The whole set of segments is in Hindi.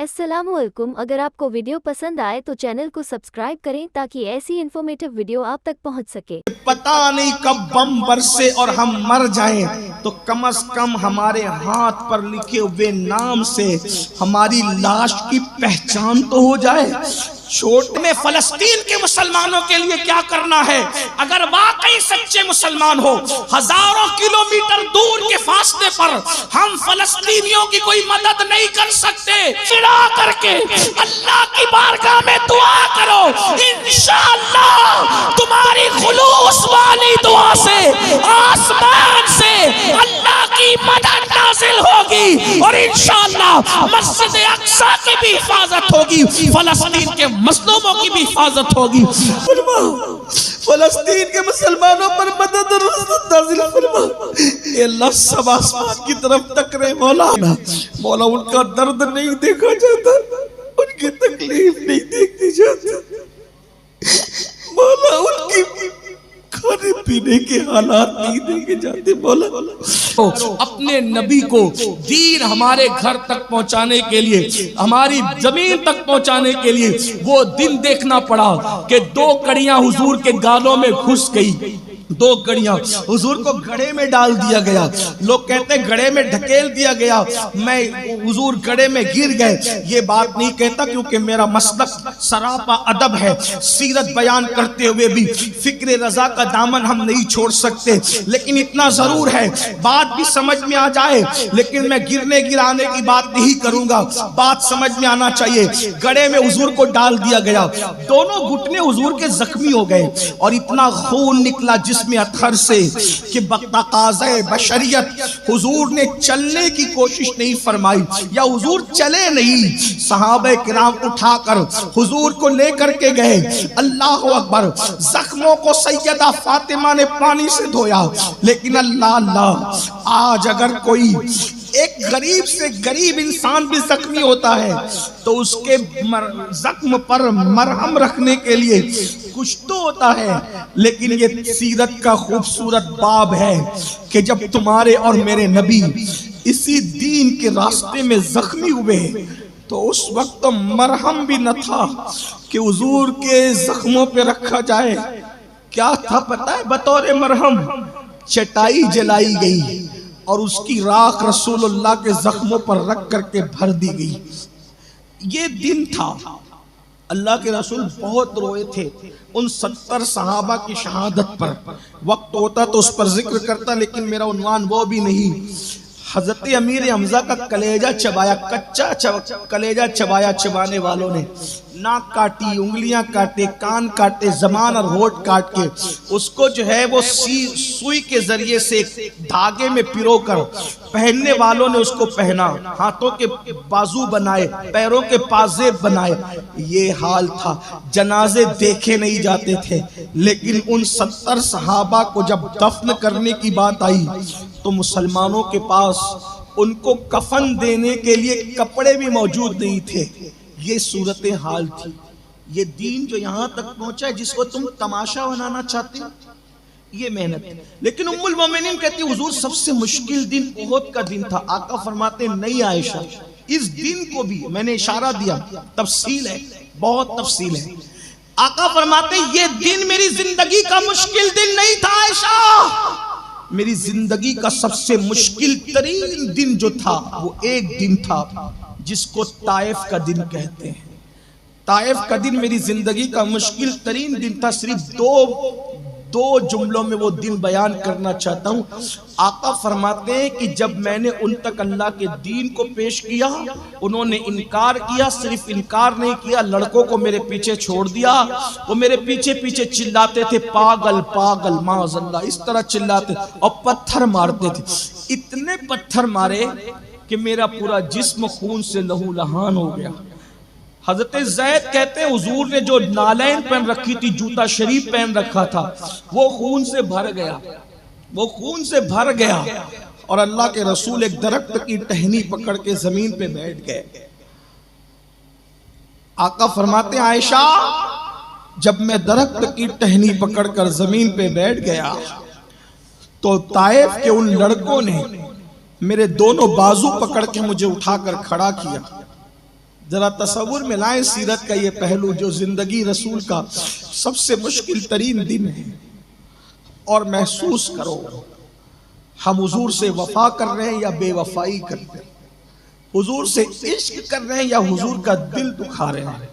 अस्सलामुअलैकुम। अगर आपको वीडियो पसंद आए तो चैनल को सब्सक्राइब करें ताकि ऐसी इन्फॉर्मेटिव वीडियो आप तक पहुंच सके। पता नहीं कब बम बरसे और हम मर जाएं, तो कम से कम हमारे हाथ पर लिखे हुए नाम से हमारी लाश की पहचान तो हो जाए। छोटे में फलस्तीन के मुसलमानों के लिए क्या करना है? अगर वाकई सच्चे मुसलमान हो, हजारों किलोमीटर दूर के फासले पर हम फलस्तीनियों की कोई मदद नहीं कर सकते, चिढ़ा करके अल्लाह की बारगाह में दुआ करो, इंशाअल्लाह तुम्हारी खुलूस वाली दुआ से आसमान से अल्लाह की मदद नाज़िल होगी और इंशाअल्लाह मस्जिद अक्सा की भी हिफाजत होगी, फलस्तीन के मजलूमों की भी हिफाजत होगी। फलस्तीन के मुसलमानों पर मदद और नाज़िल फरमा। ये लफ्ज़ सब आसमान की तरफ तक रहे। मौला उनका दर्द नहीं देखा जाता, उनकी तकलीफ नहीं देखी जाती, मौला उनकी खाने पीने के हालात नहीं देखे जाते। मौला अपने नबी को दीन हमारे घर तक पहुंचाने के लिए, हमारी जमीन तक पहुंचाने के लिए वो दिन देखना पड़ा कि 2 कड़ियां हुजूर के गालों में घुस गई। 2 कड़ियां हुजूर को घड़े में डाल दिया गया। लोग कहते घड़े में ढकेल दिया गया, मैं हुजूर घड़े में गिर गए। ये बात नहीं कहता क्योंकि मेरा मसलक सरापा अदब है। सीरत बयान करते हुए भी फिक्र रजा का दामन हम नहीं छोड़ सकते, लेकिन इतना जरूर है बात भी समझ में आ जाए। लेकिन मैं गिरने गिराने की बात नहीं करूंगा, बात समझ में आना चाहिए। घड़े में हुजूर को डाल दिया गया, दोनों घुटने हुजूर के जख्मी हो गए और इतना खून निकला जिसमें अथर से कि बतकाज़े बशरियत हुजूर ने चलने की कोशिश नहीं फरमाई या हुजूर चले नहीं। सहाबे किराम उठाकर हुजूर को लेकर के गए। अल्लाह अकबर। जख्मों को सैयदा फातिमा ने पानी से धोया, लेकिन अल्लाह अल्लाह, आज अगर कोई एक गरीब से गरीब इंसान भी जख्मी होता है तो उसके जख्म पर मरहम रखने के लिए कुछ तो होता है। लेकिन ये सीरत का खूबसूरत बाब है कि जब तुम्हारे और मेरे नबी इसी दीन के रास्ते में जख्मी हुए तो उस वक्त तो मरहम भी न था कि हुजूर के जख्मों पे रखा जाए। क्या था पता है? बतौर मरहम चटाई जलाई गई और उसकी राख रसूलुल्लाह के जख्मों पर रख करके भर दी गई। ये दिन था। अल्लाह के रसूल बहुत रोए थे उन 70 सहाबा की शहादत पर। वक्त होता तो उस पर जिक्र करता, लेकिन मेरा उन्वान वो भी नहीं। हजरत अमीर हमजा का कलेजा चबाया, कच्चा कलेजा चबाया चबाने वालों ने। नाक काटी, उंगलियां काटे, कान काटे, जबान और होठ काट के उसको जो है वो सुई के जरिए से धागे में पिरोकर पहनने वालों ने उसको पहना। हाथों के बाजू बनाए, पैरों के पाजेब बनाए। ये हाल था। जनाजे देखे नहीं जाते थे, लेकिन उन 70 सहाबा को जब दफन करने की बात आई तो मुसलमानों के पास उनको कफन देने के लिए कपड़े भी मौजूद नहीं थे। ये सूरत हाल थी। ये दीन जो यहाँ तक पहुंचा है, जिसको तुम तमाशा बनाना चाहते हो, ये मेहनत। लेकिन उम्मुल मोमिनीन कहती हुजूर सबसे मुश्किल दिन उहद का दिन था। आका फरमाते नहीं आयशा, इस दिन को भी मैंने इशारा दिया, तफसील है, बहुत तफसील है। आका फरमाते ये दिन मेरी जिंदगी का मुश्किल दिन नहीं था आयशा, मेरी जिंदगी का सबसे मुश्किल तरीन दिन जो था वो एक दिन था जिसको ताइफ का दिन कहते हैं। ताइफ का दिन मेरी जिंदगी का मुश्किल तरीन दिन था। सिर्फ दो जुमलों में वो दिन बयान करना चाहता हूँ। आका फरमाते हैं कि जब मैंने उन तक अल्लाह के दीन को पेश किया, उन्होंने इनकार किया। सिर्फ इनकार नहीं किया, लड़कों को मेरे पीछे छोड़ दिया। वो मेरे पीछे पीछे चिल्लाते थे, पागल पागल माज़अल्लाह, इस तरह चिल्लाते और पत्थर मारते थे। इतने पत्थर मारे कि मेरा पूरा जिस्म खून से लहू लहान हो गया। हजरत ज़ैद कहते हैं हुजूर ने जो नालैन पहन रखी थी, जूता शरीफ पहन रखा था, वो खून से भर गया, वो खून से भर गया। और अल्लाह के रसूल एक दरख्त की टहनी पकड़ के जमीन पे बैठ गए। आका फरमाते आयशा, जब मैं दरख्त की टहनी पकड़कर जमीन पे बैठ गया तो ताइफ के उन लड़कों ने मेरे दोनों बाजू पकड़ के मुझे उठाकर खड़ा किया। जरा तसव्वुर में लाएं सीरत का ये पहलू, जो जिंदगी रसूल का सबसे मुश्किल तरीन दिन है, और महसूस करो हम हुजूर से वफा कर रहे हैं या बेवफाई कर रहे हैं, हुजूर से इश्क कर रहे हैं या हुजूर का दिल दुखा रहे हैं,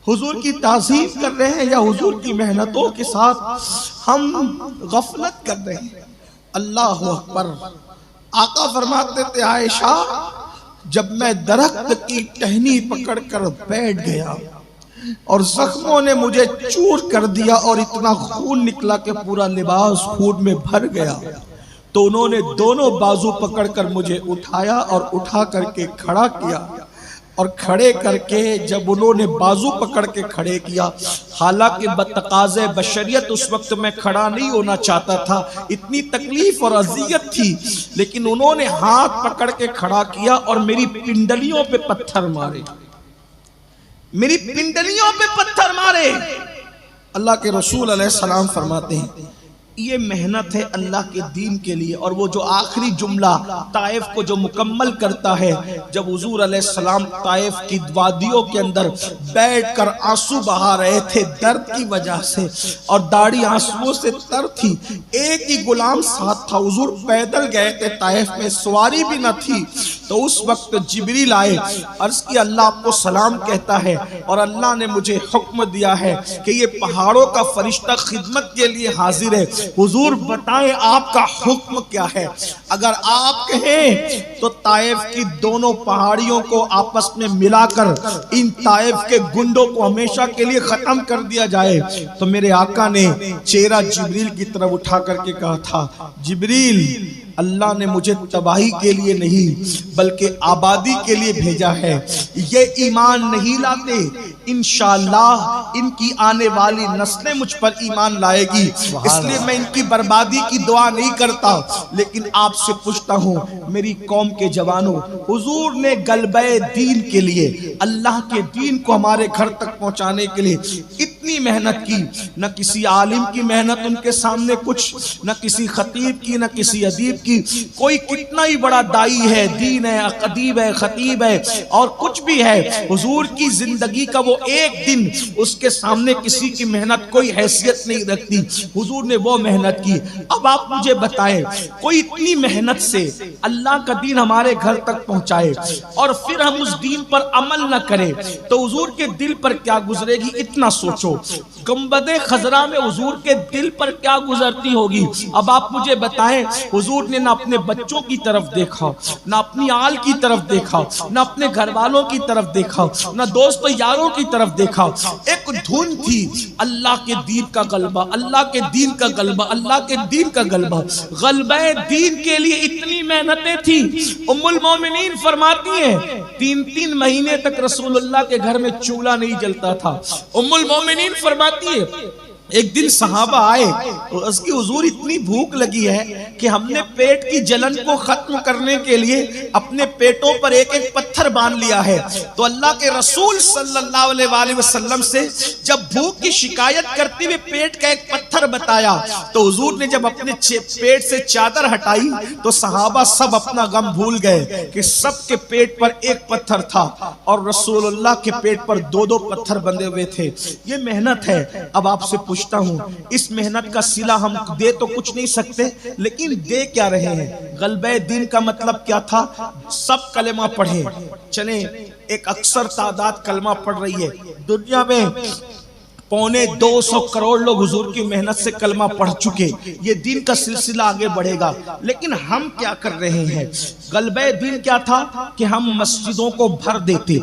हुजूर की ताज़ीम कर रहे हैं या हुजूर की मेहनतों के साथ हम गफलत कर रहे हैं। अल्लाह अकबर। आका फरमाते थे, आयशा जब मैं दरख्त की टहनी पकड़कर बैठ गया और जख्मों ने मुझे चूर कर दिया और इतना खून निकला कि पूरा लिबास खून में भर गया, तो उन्होंने दोनों बाजू पकड़कर मुझे उठाया और उठा करके खड़ा किया, और खड़े करके जब उन्होंने बाजू पकड़ के खड़े किया, हालांकि बतकाज़े बशरियत उस वक्त मैं खड़ा नहीं होना चाहता था, इतनी तकलीफ और अजियत थी, लेकिन उन्होंने हाथ पकड़ के खड़ा किया और मेरी पिंडलियों पे पत्थर मारे, मेरी पिंडलियों पे पत्थर मारे। अल्लाह के रसूल अलैहिस्सलाम फरमाते हैं ये मेहनत है अल्लाह के दीन के लिए। और वो जो आखिरी जुमला ताइफ को जो मुकम्मल करता है, जब हुजूर अलैहिस्सलाम ताइफ की वादियों के अंदर बैठकर आंसू बहा रहे थे दर्द की वजह से, और दाढ़ी आंसुओं से तर थी, एक ही गुलाम साथ था, हुजूर पैदल गए थे ताइफ में, सवारी भी न थी, तो उस वक्त जिब्रील आए, अर्ज की अल्लाह आपको सलाम कहता है और अल्लाह ने मुझे हुक्म दिया है कि ये पहाड़ों का फरिश्ता खिदमत के लिए हाजिर है, हुजूर बताएं आपका हुक्म क्या है। अगर आप कहें तो ताइफ की दोनों पहाड़ियों को आपस में मिलाकर इन ताइफ के गुंडों को हमेशा के लिए खत्म कर दिया जाए। तो मेरे आका ने चेहरा जिब्रील की तरफ उठा करके कहा था, जिब्रील अल्लाह ने मुझे तबाही के लिए नहीं बल्कि आबादी के लिए भेजा है। ये ईमान नहीं लाते, इंशाअल्लाह इनकी आने वाली नस्लें मुझ पर ईमान लाएगी, इसलिए मैं इनकी बर्बादी की दुआ नहीं करता। लेकिन आपसे पूछता हूँ मेरी कौम के जवानों, हुजूर ने गलबे दीन के लिए, अल्लाह के दीन को हमारे घर तक पहुँचाने के लिए इतनी मेहनत की, न किसी आलिम की मेहनत उनके सामने कुछ, न किसी खतीब की, न किसी अदीब की, कोई कितना ही बड़ा दाई है, दीन है, अदीब है, खतीब है और कुछ भी है, हुजूर की जिंदगी का वो एक दिन उसके सामने किसी की मेहनत कोई हैसियत नहीं रखती। हुजूर ने वो मेहनत की। अब आप मुझे बताएं, कोई इतनी मेहनत से अल्लाह का दीन हमारे घर तक पहुंचाए और फिर हम उस दीन पर अमल न करें तो हुजूर के दिल पर क्या गुजरेगी, इतना सोचो। गुंबदे खजरा में हुजूर के दिल पर क्या गुजरती होगी। अब आप मुझे बताएं, हुजूर ने ना अपने बच्चों की तरफ देखा, ना अपनी आल की तरफ देखा, ना अपने घर वालों की तरफ देखा, ना दोस्तों यारों की तरफ देखा। एक धुन थी, अल्लाह के दीन का गलबा, अल्लाह के दीन का गलबा, अल्लाह के दीन का गलबा। गलबे दीन के लिए इतनी मेहनतें थी। उम्मुल मोमिनीन फरमाती हैं 3-3 महीने तक रसूलुल्लाह के घर में चूल्हा नहीं जलता था। उम्मुल मोमिनीन फरमाती है एक दिन सहाबा आए तो उसकी हुजूर इतनी भूख लगी है कि हमने पेट की जलन को खत्म करने के लिए अपने पेटों पर एक एक पत्थर बांध लिया है। तो अल्लाह के रसूल सल्लल्लाहु अलैहि वसल्लम से जब भूख की शिकायत करते हुए पेट का एक पत्थर बताया तो हुजूर ने जब अपने पेट से चादर हटाई तो सहाबा सब अपना गम भूल गए कि सबके पेट पर एक पत्थर था और रसूलुल्लाह के पेट पर 2-2 पत्थर बंधे हुए थे। ये मेहनत है। अब आपसे पूछता हूं, इस मेहनत का सिला हम दे तो कुछ नहीं सकते, लेकिन दे क्या रहे हैं। गलबे दीन का मतलब क्या था, सब कलेमा पढ़े चले। एक अक्सर तादाद कलमा पढ़ रही है दुनिया में, 250 करोड़ लोग हुजूर की मेहनत से कलमा पढ़ चुके। ये दीन का सिलसिला आगे बढ़ेगा, लेकिन हम क्या कर रहे हैं। गलबे दीन क्या था कि हम मस्जिदों को भर देते,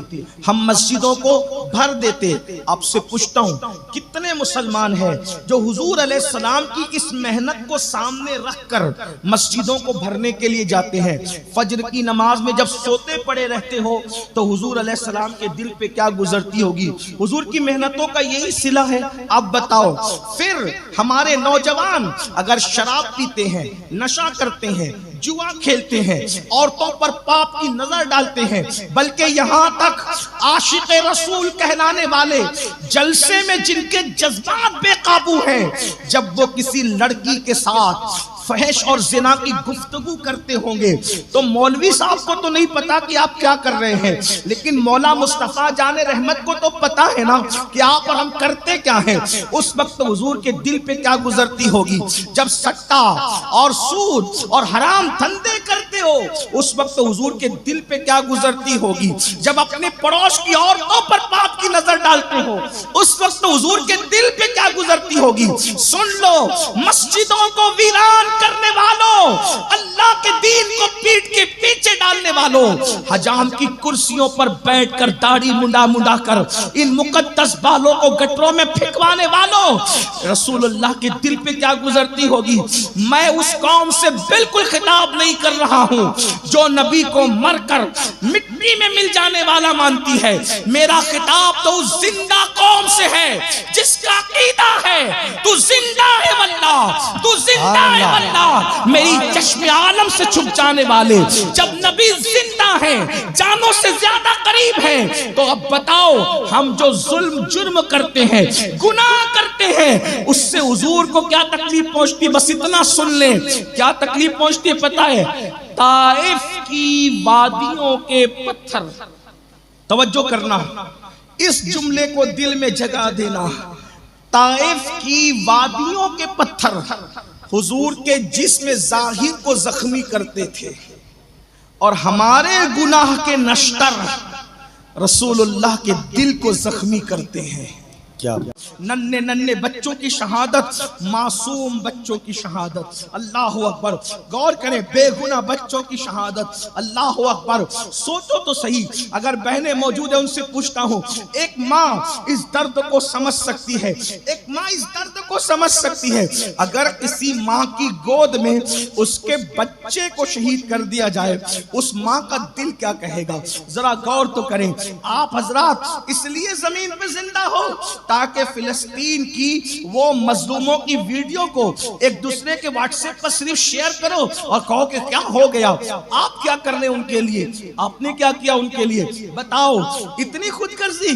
हम मस्जिदों को भर देते। आपसे पूछता हूं, कितने मुसलमान हैं जो हुजूर अलैहिस्सलाम की इस मेहनत को सामने रखकर मस्जिदों को भरने के लिए जाते हैं। फजर की नमाज में जब सोते पड़े रहते हो तो हुजूर अलैहिस्सलाम के दिल पे क्या गुजरती होगी। हुजूर की मेहनतों का यही सिला है। आप बताओ, फिर हमारे नौजवान अगर शराब पीते हैं, नशा करते हैं, जुआ खेलते हैं, औरतों पर पाप की नजर डालते हैं, बल्कि यहां तक आशिक़े रसूल कहलाने वाले जलसे में जिनके जज्बात बेकाबू हैं, जब वो किसी लड़की के साथ फहश और जिना की गुफ्तगू करते होंगे तो मौलवी साहब को तो नहीं पता कि आप क्या कर रहे हैं, लेकिन मौला मुस्तफा जाने रहमत को तो पता है ना कि आप और हम करते क्या हैं। उस वक्त हुजूर के दिल पे क्या गुजरती होगी जब सट्टा और सूद और हराम धंधे करते हो, उस वक्त हुजूर के दिल पे क्या गुजरती होगी जब अपने पड़ोस की औरतों पर पाप की नजर डालते हो, उस वक्त हुजूर के दिल पे क्या गुजरती होगी। सुन लो, मस्जिदों को वीरान करने वालों, अल्लाह के दीन को पीठ के पीछे डालने वालों, हजाम की कुर्सियों पर बैठकर दाढ़ी मुंडा मुंडा कर इन मुकद्दस बालों को गटरों में फेंकवाने वालों, रसूलुल्लाह के दिल पे क्या गुजरती होगी। मैं उस कौम से बिल्कुल खिताब नहीं कर रहा हूं जो नबी को मरकर मिट्टी में मिल जाने वाला मानती है। मेरा खिताब तो उस जिंदा कौम से है जिसका अकीदा है तू जिंदा है वल्लाह, तू जिंदा है वल्लाह। मेरी चश्मे आलम से छुप जाने वाले जब नबी जिंदा है, जानों से ज्यादा करीब है, तो अब बताओ हम जो जुल्म जुर्म करते हैं, गुनाह करते हैं, उससे हुजूर को क्या तकलीफ पहुंचती। बस इतना सुन ले, क्या तकलीफ पहुंचती है पता है। ताइफ की वादियों के पत्थर, तवज्जो करना, इस जुमले को दिल में जगा देना। ताइफ की वादियों के पत्थर हुजूर के जिस्म जाहिर को जख्मी करते थे और हमारे गुनाह के नश्तर रसूलुल्लाह के दिल को जख्मी करते हैं। क्या नन्हे नन्हे बच्चों की शहादत, मासूम बच्चों की शहादत, अल्लाह अकबर। गौर करें, बेगुनाह बच्चों की शहादत, अल्लाह अकबर। सोचो तो सही, अगर बहनें मौजूद है उनसे पूछता हूँ, एक माँ इस दर्द को समझ सकती है, एक माँ इस दर्द को समझ सकती है। अगर किसी माँ की गोद में उसके बच्चे को शहीद कर दिया जाए, उस माँ का दिल क्या कहेगा। जरा गौर तो करें। आप हजरात इसलिए जमीन पे जिंदा हो ताकि फिलिस्तीन की वो मजलूमों की वीडियो को एक दूसरे के व्हाट्सएप पर सिर्फ शेयर करो और कहो कि क्या हो गया। आप क्या कर रहे हैं उनके लिए, आपने क्या किया उनके लिए, बताओ। इतनी खुदगर्जी,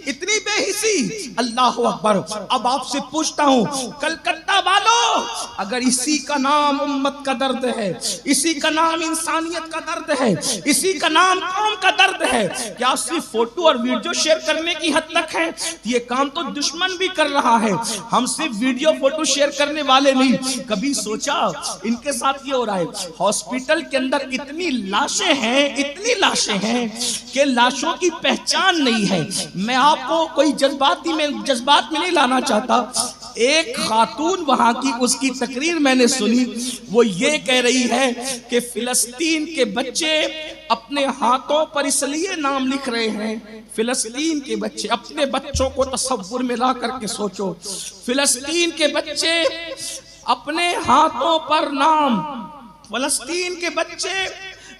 इतनी बेहिसी, अल्लाह अकबर। अब आपसे पूछता हूं, कलकत्ता वालों, अगर इसी का नाम उम्मत का दर्द है, इसी का नाम इंसानियत का दर्द है, इसी का नाम कौम का दर्द है, क्या सिर्फ फोटो और वीडियो शेयर करने की हद तक है। ये काम तो दुश्मन भी कर रहा है, हम सिर्फ वीडियो फोटो शेयर करने वाले नहीं। कभी सोचा इनके साथ ये हो रहा है। हॉस्पिटल के अंदर इतनी लाशें हैं, इतनी लाशें हैं कि लाशों की पहचान नहीं है। मैं आपको कोई जज्बात में नहीं लाना चाहता। एक खातून वहां की, उसकी तकरीर मैंने सुनी, वो ये कह रही है कि फिलिस्तीन के बच्चे अपने हाथों पर इसलिए नाम लिख रहे हैं। फिलिस्तीन के बच्चे, अपने बच्चों को तसव्वुर में ला करके सोचो, फिलिस्तीन के बच्चे अपने हाथों पर नाम, फिलिस्तीन के बच्चे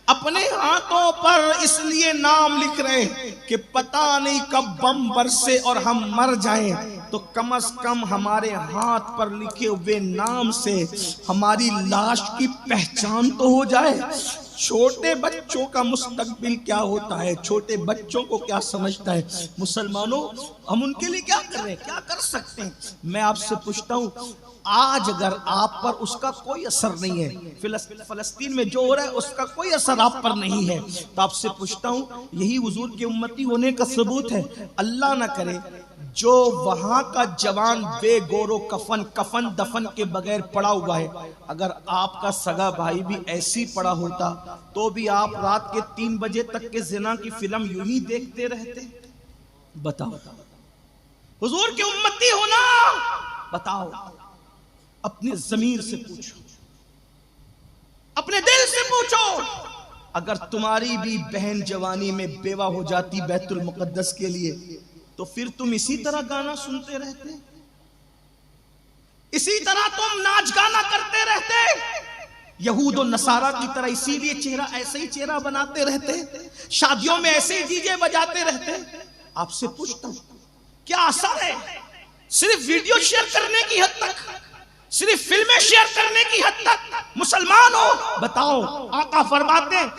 अपने हाथों पर इसलिए नाम लिख रहे कि पता नहीं कब बम बरसे और हम मर जाएं, तो कम से कम हमारे हाथ पर लिखे हुए नाम से हमारी लाश की पहचान तो हो जाए। छोटे बच्चों का मुस्तकबिल क्या होता है, छोटे बच्चों को क्या समझता है। मुसलमानों, हम उनके लिए क्या कर रहे हैं, क्या कर सकते हैं। मैं आपसे पूछता हूँ, आज अगर आप पर उसका कोई असर नहीं है, फिलिस्तीन में जो हो रहा है उसका कोई असर आप पर नहीं है, तो आपसे पूछता हूँ, यही हुजूर के उम्मती होने का सबूत है। अल्लाह ना करे जो वहां का जवान बेगोरो कफन दफन के बगैर पड़ा हुआ है, अगर आपका सगा भाई भी ऐसी पड़ा होता तो भी आप रात के 3 बजे तक के जिना की फिल्म यूं ही देखते रहते। बताओ, हुजूर के उम्मती होना, बताओ। अपने जमीर से पूछो, अपने दिल से पूछो। अगर तुम्हारी भी बहन जवानी में बेवा हो जाती बैतुल मुकद्दस के लिए, तो फिर तुम इसी तरह गाना सुनते रहते, इसी तरह तुम नाच गाना करते रहते, यहूद और नसारा की तरह इसीलिए चेहरा ऐसे ही चेहरा बनाते रहते, शादियों में ऐसे ही डीजे बजाते रहते। आपसे पूछता हूं, क्या असर है सिर्फ वीडियो शेयर करने की हद तक, सिर्फ फिल्में शेयर करने की हद तक मुसलमान हो? बताओ। आका फरमाते हैं,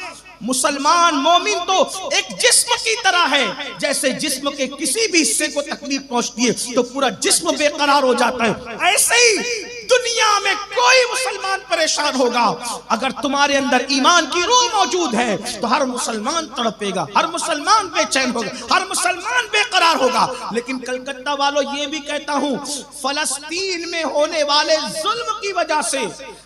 मुसलमान मोमिन तो एक जिस्म की तरह है, जैसे जिस्म के किसी भी हिस्से को तकलीफ पहुंचती है तो पूरा जिस्म बेकरार हो जाता है, ऐसे ही दुनिया में कोई मुसलमान परेशान होगा, अगर तुम्हारे अंदर ईमान की रूह मौजूद है तो हर मुसलमान तड़पेगा, हर मुसलमान बेचैन होगा, हर मुसलमान बेकरार होगा। लेकिन कलकत्ता वालों, ये भी कहता हूं, फलस्तीन में होने वाले जुल्म की वजह से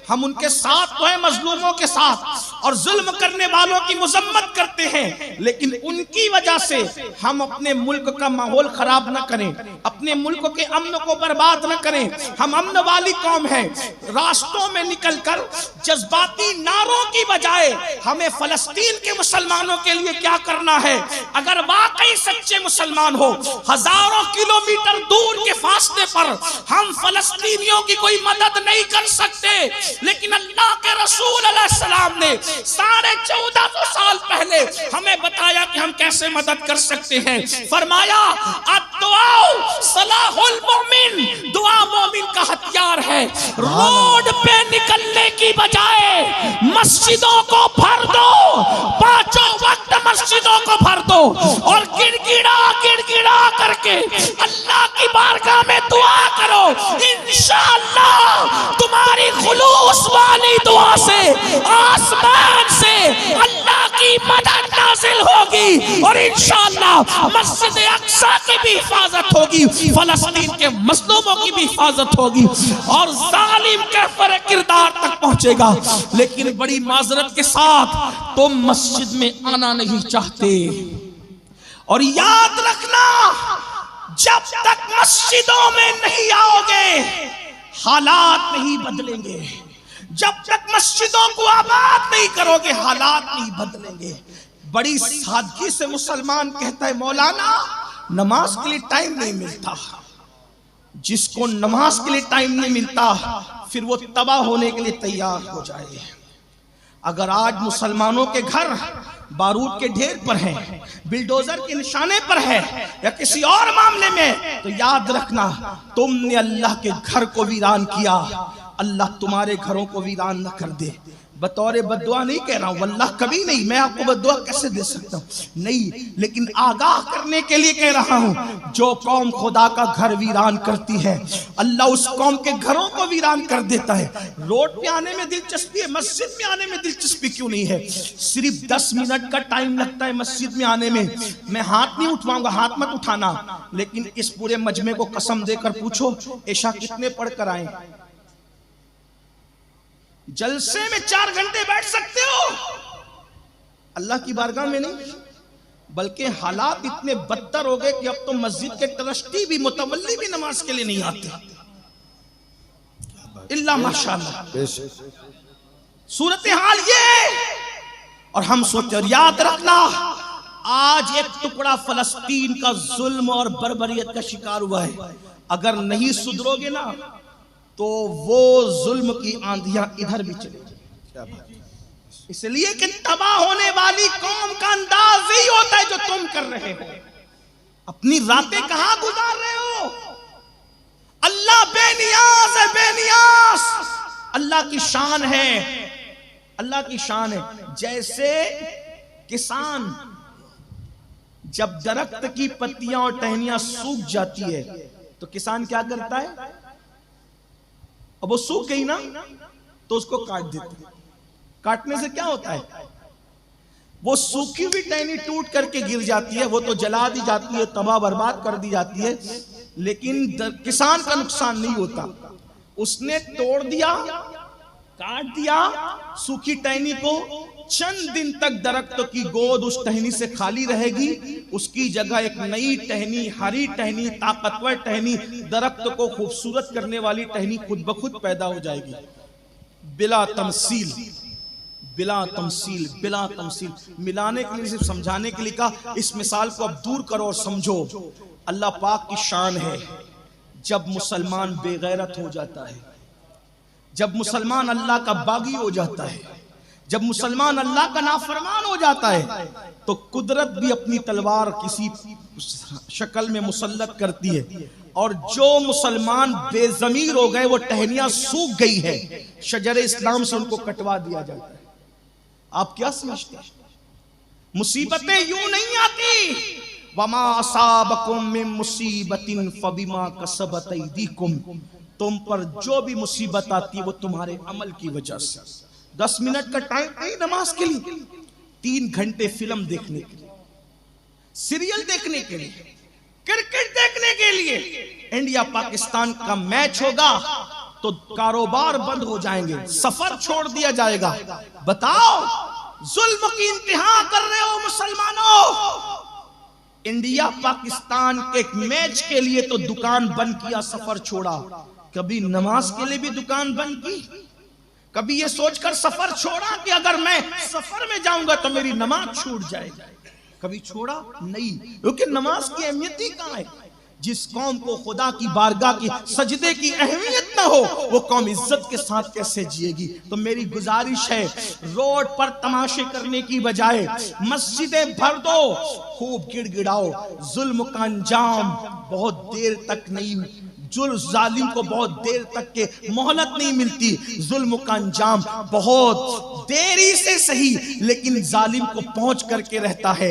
हम उनके साथ तो हैं, मजलूमों के साथ, और जुल्म करने वालों की मुजम्मत करते हैं, लेकिन उनकी वजह से हम अपने मुल्क का माहौल खराब न करें, अपने मुल्क के अमन को बर्बाद न करें। हम अमन वाली कौम है। रास्तों में निकलकर जज्बाती नारों की बजाय हमें फलस्तीन के मुसलमानों के लिए क्या करना है। अगर वाकई सच्चे मुसलमान हो, हजारों किलोमीटर दूर के फासले पर हम फलस्तीनियों की कोई मदद नहीं कर सकते, लेकिन अल्लाह के रसूल अलैहिस्सलाम ने 1450 साल पहले हमें बताया कि हम कैसे मदद कर सकते हैं। फरमाया, सलाहुल मोमिन, दुआ मोमिन का हथियार है। रोड पे निकलने की बजाय मस्जिदों को भर दो, पांचों वक्त मस्जिदों को भर दो और गिड़गिड़ा गिड़गिड़ा करके अल्लाह की बारगाह में दुआ करो। इंशाअल्लाह तुम्हारी खुलूस वाली दुआ से आसमान से अल्लाह की मदद नाज़िल होगी और इंशाअल्लाह मस्जिद अक्सा की भी हिफाजत होगी, फलस्तीन के मजलूमों की भी हिफाजत होगी और जालिम काफिर किरदार तक पहुंचेगा। लेकिन बड़ी माजरत के साथ तुम मस्जिद में आना नहीं चाहते, और याद रखना, जब तक मस्जिदों में नहीं आओगे हालात नहीं बदलेंगे। जब तक मस्जिदों को आबाद नहीं करोगे हालात नहीं बदलेंगे। बड़ी सादगी से मुसलमान कहता है, मौलाना नमाज के लिए टाइम नहीं मिलता। जिसको नमाज के लिए टाइम नहीं मिलता फिर वो तबाह होने के लिए तैयार हो जाए। अगर आज मुसलमानों के घर बारूद के ढेर पर हैं, बिल्डोजर के निशाने पर है या किसी और मामले में, तो याद रखना, तुमने अल्लाह के घर को वीरान किया, अल्लाह तुम्हारे घरों को वीरान न कर दे। बतौर बद्दुआ नहीं कह रहा हूं, वल्लाह कभी नहीं, मैं आपको बद्दुआ कैसे दे सकता हूं, नहीं, लेकिन आगाह करने के लिए कह रहा हूं। जो कौम खुदा का घर वीरान करती है, अल्लाह उस कौम के घरों को वीरान कर देता है। रोड पे आने में दिलचस्पी है, मस्जिद में आने में दिलचस्पी क्यों नहीं है? सिर्फ 10 मिनट का टाइम लगता है मस्जिद में आने में। मैं हाथ नहीं उठवाऊंगा, हाथ मत उठाना, लेकिन इस पूरे मजमे को कसम देकर पूछो, इशा कितने पढ़कर आए? जलसे में 4 घंटे बैठ सकते हो, अल्लाह की बारगाह में नहीं। बल्कि हालात इतने बदतर हो गए कि अब तो मस्जिद के ट्रस्टी भी, मुतवल्ली भी नमाज के लिए नहीं आते, इल्ला माशाअल्लाह। सूरत हाल ये, और हम सोचते, और याद रखना, आज एक टुकड़ा फलस्तीन का जुल्म और बर्बरियत का शिकार हुआ है। अगर नहीं सुधरोगे ना तो वो जुल्म की आंधियां इधर भी चलेगी। इसलिए कि तबाह होने वाली कौम का अंदाज ही होता है जो तुम कर रहे हो। अपनी रातें कहां गुजार रहे हो? अल्लाह बेनियाज है, बेनियाज। अल्लाह की शान है, अल्लाह की शान है। जैसे किसान जब दरख्त की पत्तियां और टहनियां सूख जाती है तो किसान क्या करता है? अब वो सूख गई ना तो उसको काट देते। काटने से क्या होता है? वो सूखी हुई टहनी टूट करके गिर जाती है, वो तो जला दी जाती है, तबाह बर्बाद कर दी जाती है, लेकिन किसान का नुकसान नहीं होता। उसने तोड़ दिया, काट दिया सूखी टहनी को, चंद दिन तक दरख्त की गोद उस टहनी से खाली रहेगी, उसकी जगह एक नई टहनी, हरी टहनी, ताकतवर टहनी, दरख्त को खूबसूरत करने वाली टहनी खुद ब खुद पैदा हो जाएगी। बिला तमसील, बिला तमसील, बिला तमसील। मिलाने के लिए, सिर्फ समझाने के लिए कहा। इस मिसाल को अब दूर करो और समझो। अल्लाह पाक की शान है, जब मुसलमान बेगैरत हो जाता है, जब मुसलमान अल्लाह का बागी हो जाता है, जब मुसलमान अल्लाह का नाफरमान हो जाता है, तो कुदरत भी अपनी तलवार किसी शक्ल में मुसल्लत करती है। और जो मुसलमान बेजमीर हो गए, वो टहनियां सूख गई है, शजरे इस्लाम से उनको कटवा दिया जाता है। आप क्या समझते हैं? मुसीबतें यूं नहीं आती। वमा असाबकुम मिन मुसीबतिन फबिमा कसबत अयदीकुम, तुम पर जो भी मुसीबत आती है वो तुम्हारे अमल की वजह से। 10 मिनट का टाइम नहीं नमाज के लिए, 3 घंटे फिल्म देखने के लिए, सीरियल देखने के लिए, क्रिकेट देखने के लिए। इंडिया पाकिस्तान का मैच होगा तो कारोबार बंद हो जाएंगे, सफर छोड़ दिया जाएगा। बताओ, जुल्म की इंतहा कर रहे हो मुसलमानों। इंडिया पाकिस्तान के मैच के लिए तो दुकान बंद किया, सफर छोड़ा। कभी नमाज के लिए भी दुकान बंद की? कभी ये सोचकर सफर छोड़ा कि अगर मैं सफर में जाऊंगा तो मेरी नमाज छूट जाएगी? कभी छोड़ा नहीं, क्योंकि नमाज की अहमियत ही कहां है। जिस कौम को खुदा की बारगाह की सजदे की अहमियत ना हो, वो कौम इज्जत के साथ कैसे जिएगी? तो मेरी गुजारिश है, रोड पर तमाशे करने की बजाय मस्जिदें भर दो, खूब गिड़गिड़ाओ। जुल्म का अंजाम बहुत देर तक नहीं, जालिम को बहुत देर तक के मोहलत नहीं मिलती। जुल्म का अंजाम बहुत देरी से सही लेकिन जालिम को पहुंच करके रहता है।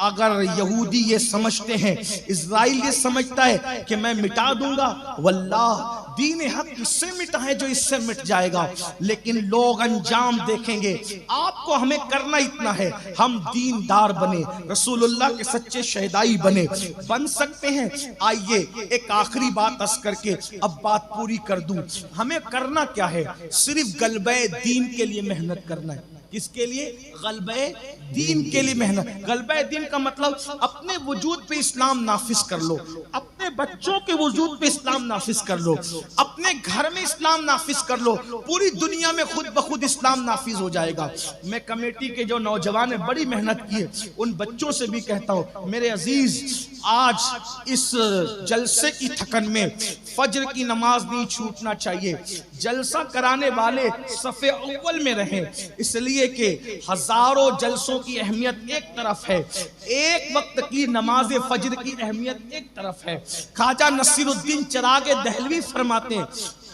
अगर यहूदी ये समझते हैं, इजराइल ये समझता है कि मैं मिटा दूंगा, वल्लाह दीन हक इससे मिटा है जो इससे मिट जाएगा। लेकिन लोग अंजाम देखेंगे। आपको हमें करना इतना है, हम दीनदार बने, रसूलुल्लाह के सच्चे शहदाई बन सकते हैं। आइए एक आखिरी बात करके अब बात पूरी कर दूं। हमें करना क्या है? सिर्फ गलबे दीन के लिए मेहनत करना है। किसके लिए? गलबे दीन के लिए मेहनत। गलबे दीन का मतलब अपने वजूद पे इस्लाम नाफिज कर लो, अपने बच्चों के वजूद पे इस्लाम नाफिज कर लो, अपने घर में इस्लाम नाफिज कर लो, पूरी दुनिया में खुद ब खुद इस्लाम नाफिज हो जाएगा। मैं कमेटी के जो नौजवान ने बड़ी मेहनत की है, उन बच्चों से भी कहता हूँ, मेरे अजीज, आज इस जलसे की थकन में फज्र की नमाज नहीं छूटना चाहिए। जलसा कराने वाले सफ़े अव्वल में रहें, इसलिए कि हजारों जलसों की अहमियत एक तरफ है, एक वक्त की नमाज फज्र की अहमियत एक तरफ है। ख्वाजा नसीरुद्दीन चिरागे दहलवी फरमाते हैं,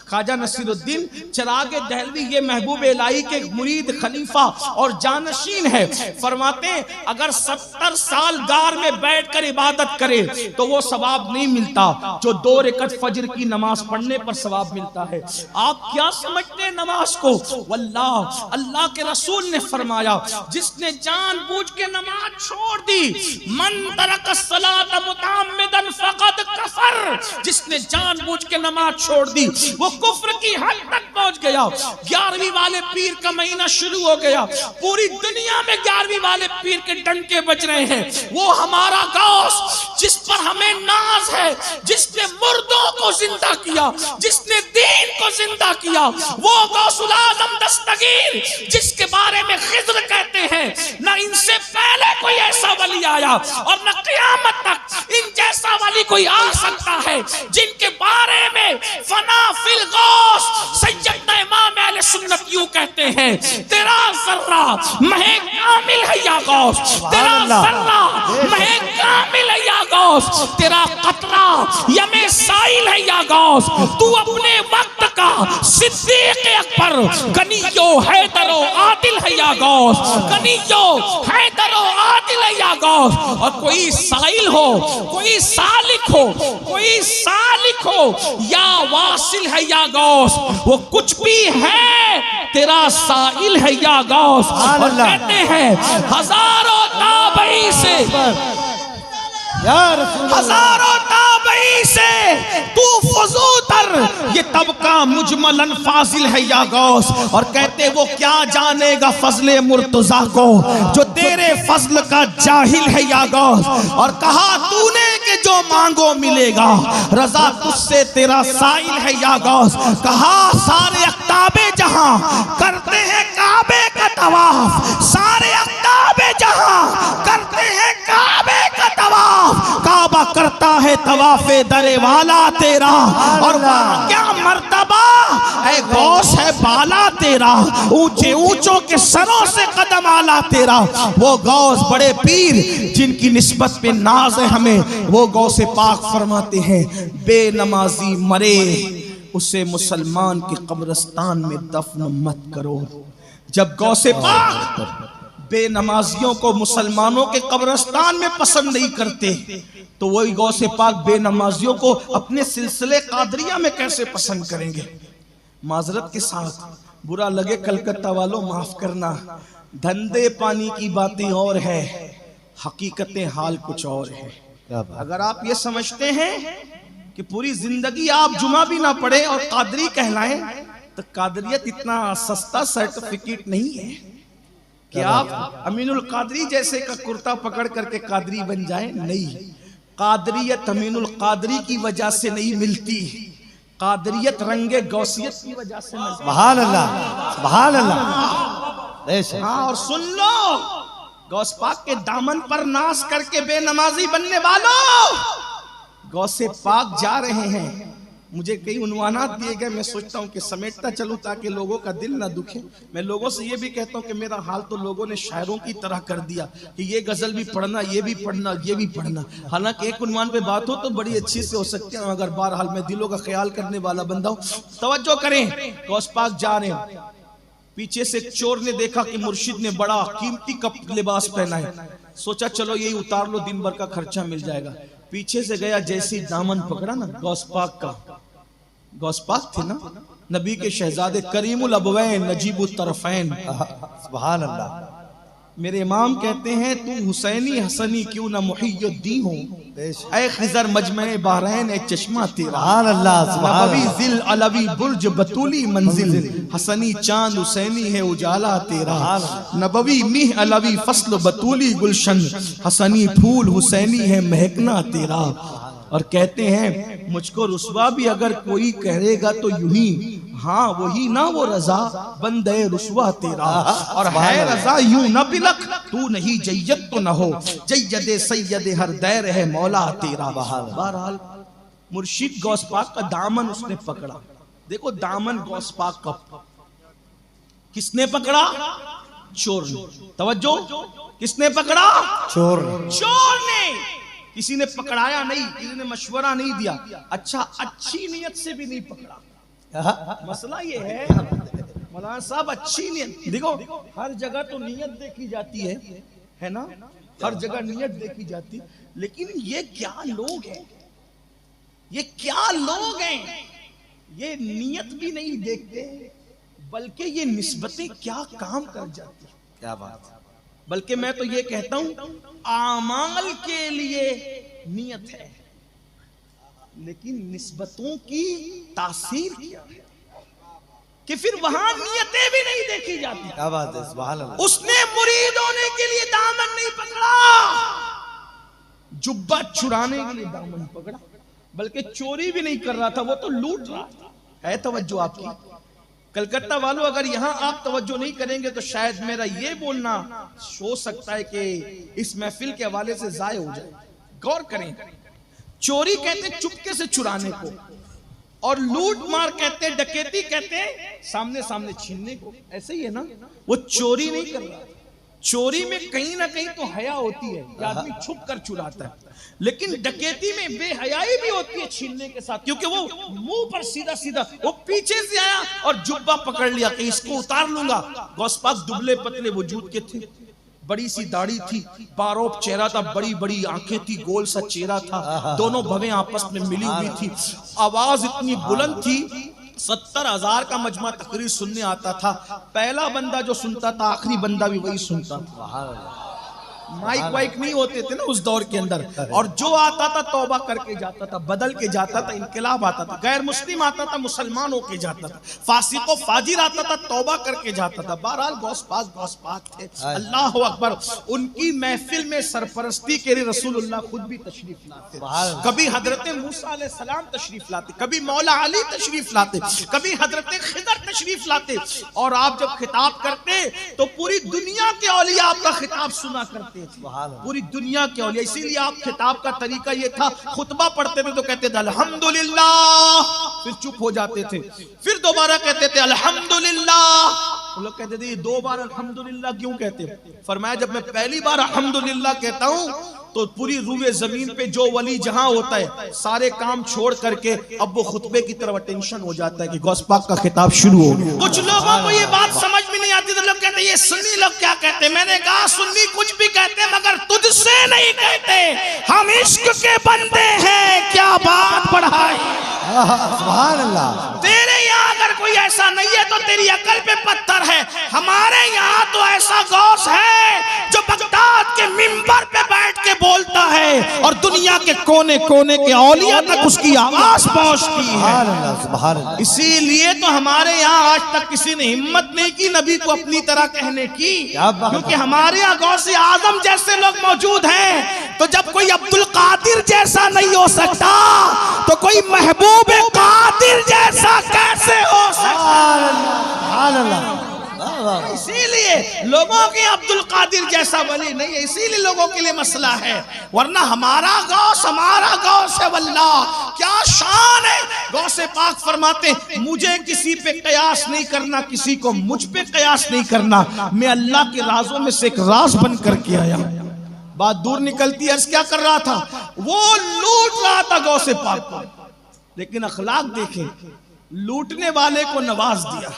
ख्वाजा नसीरुद्दीन चिरागे दहलवी ये महबूब इलाही के मुरीद, खलीफा और जानशीन है। फरमाते हैं अगर 70 साल गार में बैठकर इबादत करे तो वो सवाब नहीं मिलता जो 2 रकअत फज्र की नमाज पढ़ने पर सवाब मिलता है। आप क्या समझते हैं नमाज को? वल्लाह, अल्लाह के रसूल ने फरमाया, जिसने जानबूझ के नमाज छोड़ दी, मन तरक सलात मुतअम्मिदन फक़द कफर, जिसने जानबूझ के नमाज छोड़ दी वो कुफ्र की हद तक पहुंच गया। 11वीं वाले पीर का महीना शुरू हो गया, पूरी दुनिया में 11वीं वाले पीर के डंके बज रहे हैं। वो हमारा गौस जिस पर हमें नाज है, जिसने मुर्दों को जिंदा किया, जिसने दीन को जिंदा किया, वो गौसुल आजम दस्तगीर जिसके बारे में खिज़्र कहते हैं, न इनसे पहले कोई ऐसा वली आया और न क़यामत तक इन जैसा वली कोई आ सकता है, जिनके बारे में फना फिल गौस सैयदना इमाम अहले सुन्नत यूं कहते हैं, तेरा जर्रा महे कामिल है या गौस, तेरा जर्रा महे कामिल है या गौस, तेरा कतरा यमे साइल है या गौस, तू अपने वक्त का सिद्दीक अकबर गनियो हैदरो आदिल है या गौस, गनियो हैदरो आदिल है या गौस। और कोई साइल हो, कोई सालिक हो, कोई सालिक हो या वासिल है या गौस, वो कुछ भी है, तेरा साइल है या गौस। और कहते हैं हजारों ताबई से, हजारों ताबई से तू फजूतर, ये तबका मुजमलन फाजिल है या गौस। और कहते वो क्या जानेगा फजले मुर्तजा को जो तेरे फजल का जाहिल है या गौस। और कहा तूने कि जो मांगो मिलेगा, रजा तुझसे तेरा साइल है या गौस। कहा सारे अख्ताबे जहां करते हैं काबे का तवाफ, सारे अख्ताबे जहां करते हैं काबे का तवाफ, काबा करता है तवाफे दरे वाला तेरा। और क्या मर्तबा है गौस है बाला तेरा, ऊंचे ऊंचों के सरों से कदम आला तेरा। वो गौस बड़े पीर जिनकी निस्बत पे नाज है हमें, वो गौसे पाक फरमाते हैं, बेनमाजी मरे उसे मुसलमान के कब्रिस्तान में दफन मत करो। जब गौसे पाक बेनमाजियों को मुसलमानों के कब्रिस्तान में पसंद नहीं करते, तो वही गौसे पाक बेनमाजियों को अपने सिलसिले कादरिया में कैसे पसंद करेंगे। माजरत के साथ बुरा लगे कलकत्ता वालों, माफ करना, धंधे पानी की बातें और है, हकीकतें हाल कुछ और है। अगर आप ये समझते हैं कि पूरी जिंदगी आप जुमा भी ना पढ़े और कादरी कहलाएं, तो कादरियत इतना सस्ता सर्टिफिकेट नहीं है कि आप अमीनुल कादरी जैसे का कुर्ता पकड़ करके कादरी बन जाए। नहीं, कादरियत अमीनुल कादरी की वजह से नहीं मिलती, कादरियत रंगे गौसियत की वजह से मिलती। सुभान अल्लाह, सुभान अल्लाह। हाँ, और सुन लो, गौस पाक के दामन पर नाश करके बेनमाजी बनने वालों, गौसे पाक जा रहे हैं। मुझे कई उन्वानात दिए गए, मैं सोचता हूँ कि समेटता चलूं ताकि लोगों का दिल ना दुखे। मैं लोगों से ये भी कहता हूँ कि मेरा हाल तो लोगों ने शायरों की तरह कर दिया कि ये गजल भी पढ़ना, ये भी पढ़ना, ये भी पढ़ना। हालांकि एक उन्वान पे बात हो तो बड़ी अच्छी से हो सकती है, मगर बहरहाल मैं दिलों का ख्याल करने वाला बंदा हूँ। तवज्जो करें, गौस पाक जा रहे हैं। पीछे से एक चोर ने देखा कि मुर्शिद ने बड़ा कीमती कप लिबास पहना है, सोचा चलो यही उतार लो, दिन भर का खर्चा मिल जाएगा। पीछे से गया, जैसे ही दामन पकड़ा ना गौस पाक का, गौस पाक थे ना नबी के शहजादे, करीमुल अबवैन नजीबुत तरफैन। सुभान अल्लाह। मेरे इमाम कहते हैं, तू हुसैनी हसनी क्यों ना मुहियुद्दीन हो, ऐ खिजर मजमे बहरैन, ऐ चश्मा तेरा। सुभान अल्लाह, सुभान नबवी जिल अलवी बुर्ज बतूली मंजिल, हसनी चांद हुसैनी है उजाला तेरा। नबवी मिह अलवी फस्ल बतूली गुलशन, हसनी फूल हुसैनी है महकना तेरा। और कहते हैं, मुझको रुस्वा भी अगर कोई कहेगा तो यूं ही, हाँ वही ना वो रजा बंदे रुस्वा तेरा। और है रजा यूं न बिलक, तू नहीं जय्यद तो न हो, जय्यद सैयद हर दैर है मौला तेरा। बहरहाल मुर्शिद गौस पाक का दामन उसने पकड़ा। देखो दामन गौस पाक का किसने पकड़ा? चोर ने। तवज्जो, किसने पकड़ा? चोर। चोर ने। किसी ने पकड़ाया नहीं, किसी ने मशवरा नहीं दिया। अच्छा, अच्छी नियत से भी नहीं पकड़ा। मसला ये है मौलाना साहब, अच्छी नियत देखो, हर जगह तो नियत देखी जाती है ना, हर जगह नियत देखी जाती है, लेकिन ये क्या लोग हैं, ये क्या लोग हैं, ये नियत भी नहीं देखते, बल्कि ये निस्बतें क्या काम कर जाती है। क्या बात। बल्कि मैं तो ये कहता हूं, आमाल के लिए नियत है, लेकिन निस्बतों की तासीर क्या है कि फिर वहां नियतें भी नहीं देखी जाती। क्या बात है, सुभान अल्लाह। उसने मुरीद होने के लिए दामन नहीं पकड़ा, जुब्बा चुराने के लिए दामन पकड़ा, बल्कि चोरी भी नहीं कर रहा था, वो तो लूट रहा था। है तवज्जो आपकी? कलकत्ता वालों, अगर यहां आप तवज्जो नहीं करेंगे तो शायद मेरा ये बोलना हो सकता है कि इस महफिल के हवाले से जाय हो जाए। गौर करें, चोरी कहते चुपके से चुराने को, और लूट मार कहते, डकैती कहते सामने सामने छीनने को। ऐसे ही है ना, वो चोरी नहीं कर रहा, चोरी में कहीं ना कहीं तो हया होती है कि आदमी छुप कर चुराता है, लेकिन डकैती में बेहयाई भी होती है छीनने के साथ, क्योंकि वो मुंह पर सीधा सीधा, वो पीछे से आया और जुब्बा पकड़ लिया कि इसको उतार लूंगा। गौस पाक दुबले पतले वजूद के थे, बड़ी सी दाढ़ी थी, बारोब चेहरा था, बड़ी बड़ी आंखें थी, गोल सा चेहरा था, दोनों भवें आपस में मिली हुई थी, आवाज इतनी बुलंद थी, 70,000 का मजमा तकरीर सुनने आता था। पहला बंदा जो सुनता था, आखिरी बंदा भी वही सुनता था। माइक वाइक नहीं होते थे ना उस दौर के अंदर, और जो आता था तौबा करके जाता था, बदल के जाता था, इनकलाब आता था, गैर मुस्लिम आता था मुसलमान होके जाता था, फासिको फाजिर आता था तौबा करके जाता था। बहरहाल गौस पाक थे, अल्लाह अकबर। उनकी महफिल में सरपरस्ती के लिए रसूलुल्लाह खुद भी तशरीफ लाते, कभी हजरत मूसा अलैहिस्सलाम तशरीफ लाते, कभी मौला अली तशरीफ लाते, कभी हजरत खिदर तशरीफ लाते, और आप जब खिताब करते तो पूरी दुनिया के औलिया आपका खिताब सुना करते, पूरी दुनिया के औलिया। इसीलिए आप खिताब का तरीका ये था, खुतबा पढ़ते थे तो कहते थे अल्हम्दुलिल्लाह, फिर चुप हो जाते थे, फिर दोबारा कहते थे अल्हम्दुलिल्लाह। तो लोग कहते थे 2 बार अल्हम्दुलिल्लाह क्यों कहते? फरमाया, जब मैं पहली बार अल्हम्दुलिल्लाह कहता हूं तो पूरी रूए जमीन पे जो वली जहां होता है सारे काम छोड़ करके अब वो खुतबे की तरफ अटेंशन हो जाता है कि गौस पाक का खिताब शुरू हो गया। कुछ लोगों को ये बात समझ में नहीं आती, तो लोग कहते हैं ये सुन्नी लोग क्या कहते हैं। मैंने कहा सुन्नी कुछ भी कहते हैं मगर तुझसे नहीं कहते, हम इश्क के बंदे हैं, क्या बात बढ़ाई। सुभान अल्लाह। तेरे यहाँ अगर कोई ऐसा नहीं है तो तेरी अकल पे पत्थर है। हमारे यहाँ तो ऐसा गौस है जो बगदाद के मिंबर पे बैठ के बोलता है और दुनिया के कोने कोने के औलिया तक उसकी आवाज पहुंचती है। सुभान अल्लाह, सुभान अल्लाह। इसीलिए तो हमारे यहाँ आज तक किसी ने हिम्मत नहीं की नबी को अपनी तरह कहने की, क्योंकि हमारे यहाँ गौसे आजम जैसे लोग मौजूद हैं। तो जब कोई अब्दुल कादिर जैसा नहीं हो सकता तो कोई महबूब कादिर जैसा कैसे हो सकता। इसीलिए लोगों के अब्दुल कादिर जैसा वली नहीं है, इसीलिए लोगों के लिए मसला है। वरना हमारा गौस है वल्लाह, क्या शान है। गौसे पाक फरमाते मुझे किसी पे कयास नहीं करना, किसी को मुझ पे कयास नहीं करना, मैं अल्लाह के राजों में से एक राज बन करके आया। बात दूर निकलती है, क्या कर रहा था वो? लूट रहा था गौसे पाक को, लेकिन अखलाक देखें, लूटने वाले को नवाज दिया।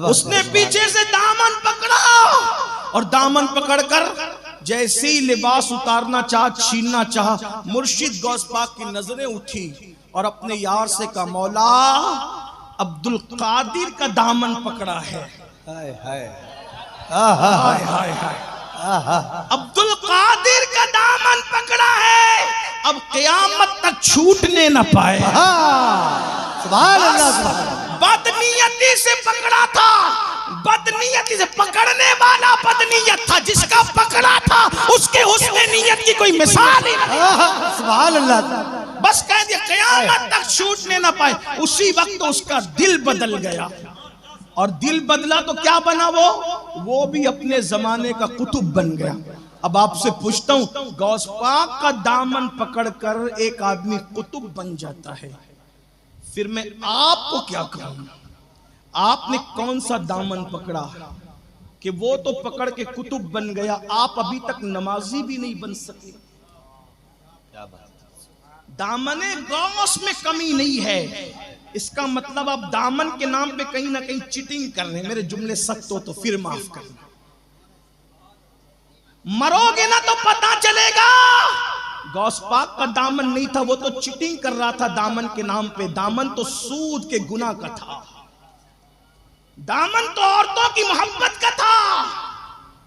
उसने पीछे से दामन पकड़ा और दामन पकड़कर जैसे ही लिबास उतारना चाह, छीनना चाह, मुर्शिद गौस पाक की नजरें उठी और अपने यार से कहा मौला अब्दुल कादिर का दामन पकड़ा है। हाय हाय हाय हाय हाय, अब्दुल कादिर का दामन पकड़ा है, अब क़यामत तक छूटने न पाए। सुभान अल्लाह, सुभान अल्लाह। बदनीयती से पकड़ा था, बदनीयती से पकड़ने वाला बदनीयत था, जिसका पकड़ा था उसके हुस्न नियत की कोई मिसाल ही नहीं। सुभान अल्लाह। बस कह दिया क़यामत तक छूटने न पाए। उसी वक्त उसका दिल बदल गया, और दिल बदला तो क्या बना वो भी अपने जमाने का कुतुब बन गया। अब आपसे पूछता हूं, गौस पाक का दामन पकड़कर एक आदमी कुतुब बन जाता है, फिर मैं आपको क्या कहूं? आपने कौन सा दामन पकड़ा कि वो तो पकड़ के कुतुब बन गया, आप अभी तक नमाजी भी नहीं बन सके। दामने गौस में कमी नहीं है, इसका मतलब आप दामन के नाम पे कहीं ना कहीं चीटिंग कर रहे हैं। मेरे जुमले सख्त हो तो फिर माफ करना, मरोगे ना तो पता चलेगा। गौस पाक का दामन नहीं था, वो तो चीटिंग कर रहा था दामन के नाम पे। दामन तो सूद के गुनाह का था, दामन तो औरतों की मोहब्बत का था,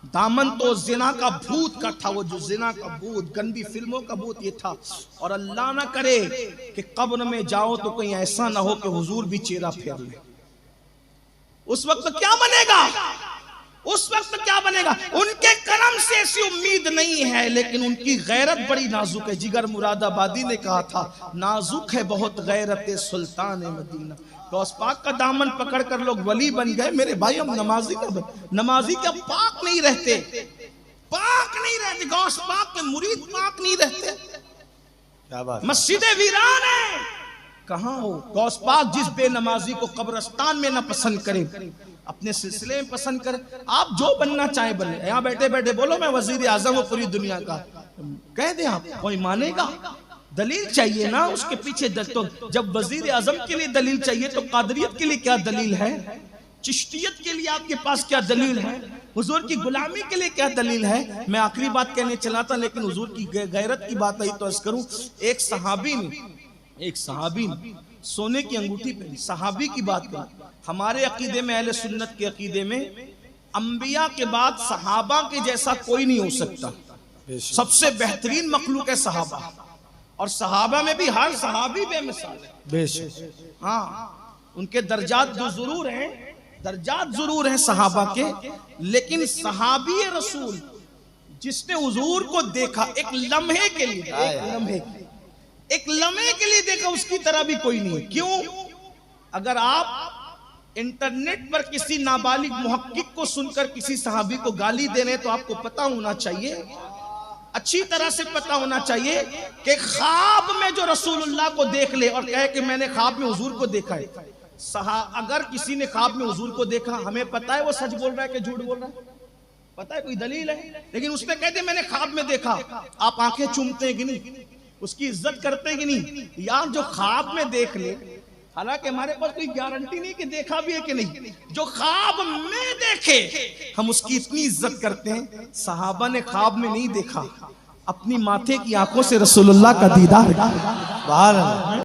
दामन तो जिना का भूत का था। वो जो जिना का भूत, गंदी फिल्मों का भूत ये था। और अल्लाह ना करे कि कब्र में जाओ तो कहीं ऐसा ना हो कि हुजूर भी चेहरा फेर ले। उस वक्त तो क्या बनेगा? उस वक्त क्या बनेगा? उनके करम से ऐसी उम्मीद नहीं है, लेकिन उनकी गैरत बड़ी नाजुक है। जिगर मुरादाबादी ने कहा था, नाजुक है बहुत गैरत सुल्तान मदीना। गौस पाक का दामन पकड़कर लोग वली बन गए। मेरे भाई, हम नमाजी नमाजी क्या पाक नहीं रहते? पाक नहीं रहते, गौस पाक के मुरीद पाक नहीं रहते। क्या बात? मस्जिदें वीरान है, कहां हो? गौस पाक जिस बेनमाजी को कब्रिस्तान में ना पसंद करे, अपने सिलसिले में पसंद करे। आप जो बनना चाहे बने, यहाँ बैठे बैठे बोलो मैं वजीर आजम हूं पूरी दुनिया का, कह दे आप, कोई मानेगा? दलील चाहिए ना उसके पीछे। तो जब वजीर आजम के लिए दलील चाहिए तो कादरियत के लिए क्या दलील है? चिश्तियत के लिए आपके पास क्या दलील है? हुजूर की गुलामी के लिए क्या दलील है? मैं आखिरी बात कहने चला था, लेकिन हुजूर की गैरत की बात आई तो अर्ज करूं। एक सहाबी ने सोने की अंगूठी पहनी। सहाबी की बात करूं, हमारे अकीदे में, अहले सुन्नत के अकीदे में, अंबिया के बाद सहाबा के जैसा कोई नहीं हो सकता। सबसे बेहतरीन मखलूक है सहाबा, और सहाबा में भी हर सहाबी बेमिसाल है। बेशक, हाँ, उनके दर्जात जरूर हैं सहाबा के, लेकिन सहाबी रसूल जिसने हुजूर को देखा एक लम्हे के लिए, एक लम्हे के लिए देखा, उसकी तरह भी कोई नहीं है। क्यों? अगर आप इंटरनेट पर किसी नाबालिग मुहक्किक को सुनकर किसी सहाबी को गाली दे रहे हैं तो आपको पता होना चाहिए, अच्छी तरह से पता होना चाहिए कि ख्वाब में जो रसूलुल्लाह को देख ले और कहे कि मैंने ख्वाब में हुजूर को देखा है। अगर किसी ने ख्वाब में हुजूर को देखा, हमें पता है वो सच बोल रहा है कि झूठ बोल रहा है? पता है कोई दलील है? लेकिन उसने कह दिया मैंने ख्वाब में देखा। आप आंखें चूमते हैं कि नहीं? उसकी इज्जत करते हैं कि नहीं? यार जो ख्वाब में देख ले, हालांकि हमारे पास कोई गारंटी नहीं कि देखा भी है कि नहीं, जो ख्वाब में देखे हम उसकी इतनी इज्जत करते हैं। सहाबा ने ख्वाब में नहीं देखा, अपनी माथे की आंखों से रसूलुल्लाह का दीदार। सुभान अल्लाह।